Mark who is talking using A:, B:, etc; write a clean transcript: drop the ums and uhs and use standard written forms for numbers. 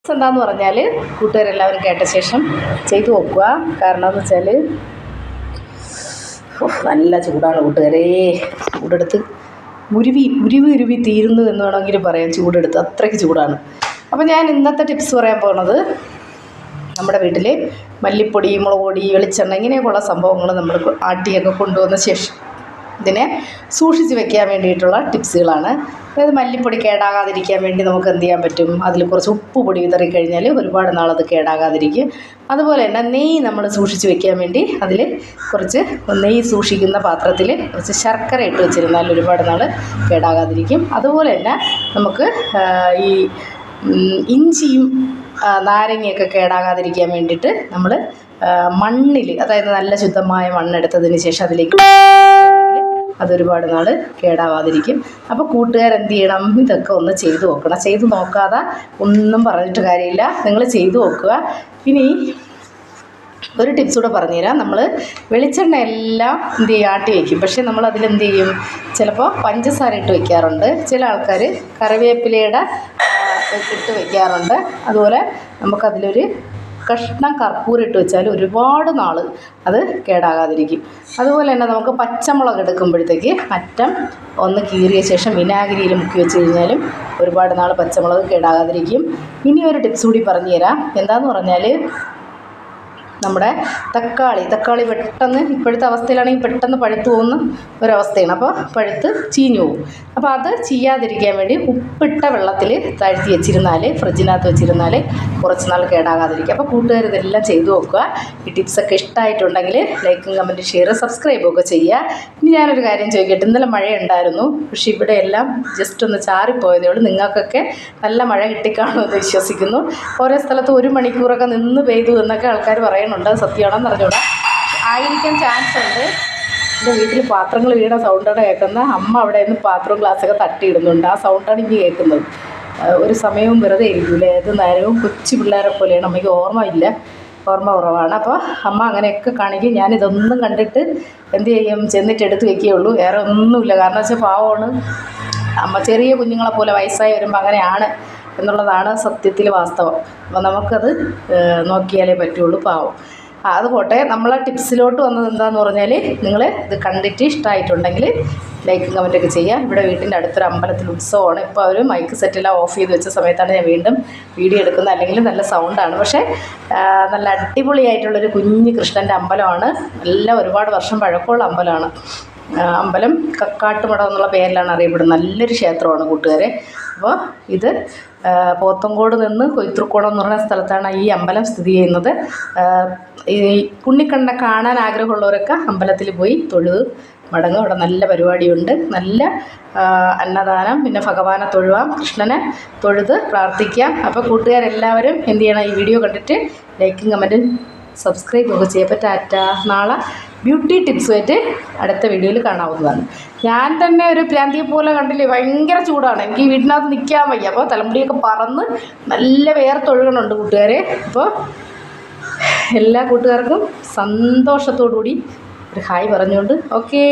A: എന്താണെന്ന് പറഞ്ഞാൽ കൂട്ടുകാരെല്ലാവരും കേട്ട ശേഷം ചെയ്തു നോക്കുക. കാരണം എന്ന് വെച്ചാൽ നല്ല ചൂടാണ് കൂട്ടുകാരേ. ചൂടെടുത്ത് ഉരുവി തീരുന്നു എന്ന് വേണമെങ്കിൽ പറയാം. ചൂടെടുത്ത് അത്രയ്ക്ക് ചൂടാണ്. അപ്പോൾ ഞാൻ ഇന്നത്തെ ടിപ്സ് പറയാൻ പോകുന്നത് നമ്മുടെ വീട്ടിൽ മല്ലിപ്പൊടി, മുളക് പൊടി, വെളിച്ചെണ്ണ ഇങ്ങനെയൊക്കെയുള്ള സംഭവങ്ങൾ നമ്മൾ ആട്ടിയൊക്കെ കൊണ്ടുവന്ന ശേഷം ഇതിനെ സൂക്ഷിച്ച് വെക്കാൻ വേണ്ടിയിട്ടുള്ള ടിപ്സുകളാണ്. അതായത് മല്ലിപ്പൊടി കേടാകാതിരിക്കാൻ വേണ്ടി നമുക്ക് എന്ത് ചെയ്യാൻ പറ്റും, അതിൽ കുറച്ച് ഉപ്പ് പൊടി വിതറിക്കഴിഞ്ഞാൽ ഒരുപാട് നാളത് കേടാകാതിരിക്കും. അതുപോലെ തന്നെ നെയ്യ് നമ്മൾ സൂക്ഷിച്ച് വെക്കാൻ വേണ്ടി അതിൽ കുറച്ച് നെയ്യ് സൂക്ഷിക്കുന്ന പാത്രത്തിൽ കുറച്ച് ശർക്കര ഇട്ട് വെച്ചിരുന്നാൽ ഒരുപാട് നാൾ കേടാകാതിരിക്കും. അതുപോലെ തന്നെ നമുക്ക് ഈ ഇഞ്ചിയും നാരങ്ങയൊക്കെ കേടാകാതിരിക്കാൻ വേണ്ടിയിട്ട് നമ്മൾ മണ്ണിൽ, അതായത് നല്ല ശുദ്ധമായ മണ്ണെടുത്തതിന് ശേഷം അതിലേക്ക് അതൊരുപാട് നാൾ കേടാവാതിരിക്കും. അപ്പോൾ കൂട്ടുകാരെന്ത് ചെയ്യണം, ഇതൊക്കെ ഒന്ന് ചെയ്തു നോക്കണം. ചെയ്തു നോക്കാതെ ഒന്നും പറഞ്ഞിട്ട് കാര്യമില്ല, നിങ്ങൾ ചെയ്തു നോക്കുക. ഇനി ഒരു ടിപ്സ് കൂടെ പറഞ്ഞുതരാം. നമ്മൾ വെളിച്ചെണ്ണ എല്ലാം എന്ത് ചെയ്യും, ആട്ടി വയ്ക്കും. പക്ഷേ നമ്മൾ അതിലെന്ത് ചെയ്യും, ചിലപ്പോൾ പഞ്ചസാര ഇട്ട് വയ്ക്കാറുണ്ട്. ചില ആൾക്കാർ കറിവേപ്പിലയുടെ ഇട്ട് വയ്ക്കാറുണ്ട്. അതുപോലെ നമുക്കതിലൊരു കഷ്ണം കർപ്പൂരം ഇട്ട് വെച്ചാൽ ഒരുപാട് നാൾ അത് കേടാകാതിരിക്കും. അതുപോലെ തന്നെ നമുക്ക് പച്ചമുളക് എടുക്കുമ്പോഴത്തേക്ക് അറ്റം ഒന്ന് കീറിയ ശേഷം വിനാഗിരിയിൽ മുക്കി വെച്ച് കഴിഞ്ഞാലും ഒരുപാട് നാൾ പച്ചമുളക് കേടാകാതിരിക്കും. ഇനി ഒരു ടിപ്സ് കൂടി പറഞ്ഞു തരാം. എന്താണെന്ന് പറഞ്ഞാൽ നമ്മുടെ തക്കാളി പെട്ടെന്ന് ഇപ്പോഴത്തെ അവസ്ഥയിലാണെങ്കിൽ പെട്ടെന്ന് പഴുത്ത് പോകുന്ന ഒരവസ്ഥയാണ്. അപ്പോൾ പഴുത്ത് ചീഞ്ഞു പോകും. അപ്പോൾ അത് ചെയ്യാതിരിക്കാൻ വേണ്ടി ഉപ്പിട്ട വെള്ളത്തിൽ താഴ്ത്തി വെച്ചിരുന്നാൽ, ഫ്രിഡ്ജിനകത്ത് വെച്ചിരുന്നാൽ കുറച്ച് നാൾ കേടാകാതിരിക്കും. അപ്പോൾ കൂട്ടുകാർ ഇതെല്ലാം ചെയ്തു നോക്കുക. ഈ ടിപ്സൊക്കെ ഇഷ്ടമായിട്ടുണ്ടെങ്കിൽ ലൈക്കും കമൻറ്റും ഷെയർ സബ്സ്ക്രൈബും ഒക്കെ ചെയ്യുക. ഇനി ഞാനൊരു കാര്യം ചോദിക്കട്ടെ. ഇന്നലെ മഴയുണ്ടായിരുന്നു, പക്ഷേ ഇവിടെ എല്ലാം ജസ്റ്റ് ഒന്ന് ചാറിപ്പോയതേ ഉള്ളൂ. നിങ്ങൾക്കൊക്കെ നല്ല മഴ കിട്ടിക്കാണുമെന്ന് വിശ്വസിക്കുന്നു. ഓരോ സ്ഥലത്ത് 1 മണിക്കൂറൊക്കെ നിന്ന് പെയ്തു എന്നൊക്കെ ആൾക്കാർ പറയുന്നുണ്ട്. സത്യമാണെന്ന് അറിഞ്ഞൂടാ, ആയിരിക്കാൻ ചാൻസ് ഉണ്ട്. എൻ്റെ വീട്ടിൽ പാത്രങ്ങൾ വീണ സൗണ്ടാണ് കേൾക്കുന്നത്. അമ്മ അവിടെ നിന്ന് പാത്രവും ഗ്ലാസ്സൊക്കെ തട്ടിയിടുന്നുണ്ട്. ആ സൗണ്ടാണ് എനിക്ക് കേൾക്കുന്നത്. ഒരു സമയവും വെറുതെ ഇരിക്കില്ല, ഏത് നേരവും കൊച്ചു പിള്ളേരെ പോലെയാണ്. അമ്മയ്ക്ക് ഓർമ്മ കുറവാണ്. അപ്പോൾ അമ്മ അങ്ങനെയൊക്കെ കാണിക്കും. ഞാനിതൊന്നും കണ്ടിട്ട് എന്ത് ചെയ്യും, ചെന്നിട്ട് എടുത്ത് വയ്ക്കുകയുള്ളൂ. വേറെ ഒന്നുമില്ല. കാരണം വെച്ചാൽ പാവമാണ് അമ്മ. ചെറിയ കുഞ്ഞുങ്ങളെ പോലെ വയസ്സായി വരുമ്പോൾ അങ്ങനെയാണ് എന്നുള്ളതാണ് സത്യത്തിൽ വാസ്തവം. അപ്പോൾ നമുക്കത് നോക്കിയാലേ പറ്റുള്ളൂ. പാവം. അത് പോട്ടെ. നമ്മളെ ടിപ്സിലോട്ട് വന്നത് എന്താണെന്ന് പറഞ്ഞാൽ, നിങ്ങൾ ഇത് കണ്ടിട്ട് ഇഷ്ടമായിട്ടുണ്ടെങ്കിൽ ലൈക്കും കമൻറ്റൊക്കെ ചെയ്യുക. ഇവിടെ വീട്ടിൻ്റെ അടുത്തൊരു അമ്പലത്തിൽ ഉത്സവമാണ്. ഇപ്പോൾ അവർ മൈക്ക് സെറ്റെല്ലാം ഓഫ് ചെയ്ത് വെച്ച സമയത്താണ് ഞാൻ വീണ്ടും വീഡിയോ എടുക്കുന്നത്. അല്ലെങ്കിൽ നല്ല സൗണ്ടാണ്. പക്ഷേ നല്ല അടിപൊളിയായിട്ടുള്ളൊരു കുഞ്ഞ് കൃഷ്ണൻ്റെ അമ്പലമാണ്. എല്ലാം ഒരുപാട് വർഷം പഴക്കമുള്ള അമ്പലമാണ്. അമ്പലം കക്കാട്ടുമടം എന്നുള്ള പേരിലാണ് അറിയപ്പെടുന്നത്. നല്ലൊരു ക്ഷേത്രമാണ് കൂട്ടുകാരെ. അപ്പോൾ ഇത് പോത്തങ്കോട് നിന്ന് കൊയ്ത്തൃക്കോണം എന്ന് പറയുന്ന സ്ഥലത്താണ് ഈ അമ്പലം സ്ഥിതി ചെയ്യുന്നത്. ഈ ഉണ്ണിക്കണ്ണനെ കാണാൻ ആഗ്രഹമുള്ളവരൊക്കെ അമ്പലത്തിൽ പോയി തൊഴുത് മടങ്ങും. അവിടെ നല്ല പരിപാടിയുണ്ട്, നല്ല അന്നദാനം, പിന്നെ ഭഗവാനെ തൊഴുവാം, കൃഷ്ണനെ തൊഴുത് പ്രാർത്ഥിക്കാം. അപ്പോൾ കൂട്ടുകാരെല്ലാവരും എന്ത് ചെയ്യണം, ഈ വീഡിയോ കണ്ടിട്ട് ലൈക്കും കമൻറ്റും സബ്സ്ക്രൈബ് ഒക്കെ ചെയ്യപ്പോൾ ടാറ്റ. നാളെ ബ്യൂട്ടി ടിപ്സുമായിട്ട് അടുത്ത വീഡിയോയിൽ കാണാവുന്നതാണ്. ഞാൻ തന്നെ ഒരു പ്രാന്തിയെ പോലെ കണ്ടില്ലേ, ഭയങ്കര ചൂടാണ്. എനിക്ക് വീട്ടിനകത്ത് നിൽക്കാൻ വയ്യ. അപ്പോൾ തലമുടിയൊക്കെ പറന്ന് നല്ല വേർത്തൊഴുകണുണ്ട് കൂട്ടുകാരെ. അപ്പോൾ എല്ലാ കൂട്ടുകാർക്കും സന്തോഷത്തോടു കൂടി ഒരു ഹായ് പറഞ്ഞുകൊണ്ട് ഓക്കേ.